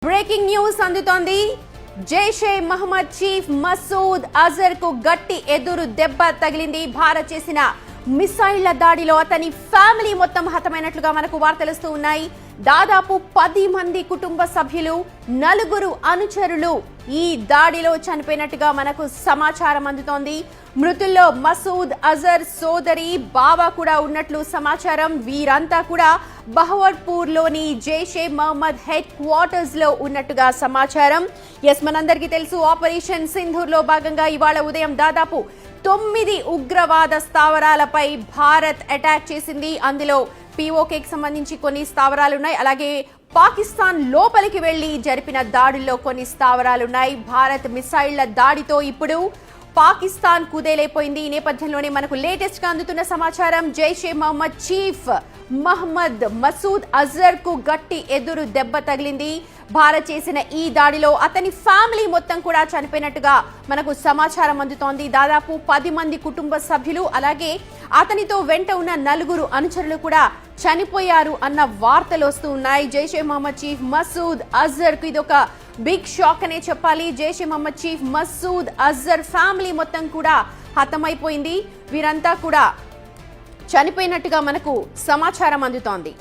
Breaking news అందుతోంది. Jaishe Mohammed chief Masood Azhar కు గట్టి ఎదురు దెబ్బ తగిలింది. భారత్ చేసిన మిసైళ్ల దాడిలో అతని ఫ్యామిలీ మొత్తం హతమైనట్లుగా మనకు వార్తలుస్తూ ఉన్నాయి. దాదాపు 10 మంది కుటుంబ సభ్యులు, 4 అనుచరులు ఈ దాడిలో చనిపోయినట్టుగా మనకు సమాచారం అందుతోంది. మృతుల్లో మసూద్ అజర్ సోదరి, బావ కూడా ఉన్నట్లు సమాచారం. వీరంతా కూడా బహవల్పూర్ లోని జైషే మహమ్మద్ హెడ్ క్వార్టర్స్ లో ఉన్నట్టుగా సమాచారం. మనందరికీ తెలుసు, ఆపరేషన్ సింధూర్ లో భాగంగా ఇవాళ ఉదయం దాదాపు 9 ఉగ్రవాద స్థావరాలపై భారత్ అటాక్ చేసింది. అందులో పీఓకేకి సంబంధించి కొన్ని స్థావరాలున్నాయి. అలాగే పాకిస్తాన్ లోపలికి వెళ్లి జరిపిన దాడుల్లో కొన్ని స్థావరాలున్నాయి. భారత్ మిసైళ్ల దాడితో ఇప్పుడు పాకిస్తాన్ కుదేలైపోయింది. ఈ నేపథ్యంలోనే మనకు లేటెస్ట్ గా అందుతున్న సమాచారం, జైషే మహమ్మద్ చీఫ్ మహమ్మద్ మసూద్ అజర్ కు గట్టి ఎదురు దెబ్బ తగిలింది. భారత్ చేసిన ఈ దాడిలో అతని ఫ్యామిలీ మొత్తం కూడా చనిపోయినట్టుగా మనకు సమాచారం అందుతోంది. దాదాపు 10 మంది కుటుంబ సభ్యులు, అలాగే అతనితో వెంట ఉన్న 4 అనుచరులు కూడా చనిపోయారు అన్న వార్తలు వస్తూ ఉన్నాయి. జైషే మహమ్మద్ చీఫ్ మసూద్ అజర్ కు ఇదొక బిగ్ షాక్ అనే చెప్పాలి. జైషే మహమ్మద్ చీఫ్ మసూద్ అజర్ ఫ్యామిలీ మొత్తం కూడా హతమైపోయింది. వీరంతా కూడా చనిపోయినట్టుగా మనకు సమాచారం అందుతోంది.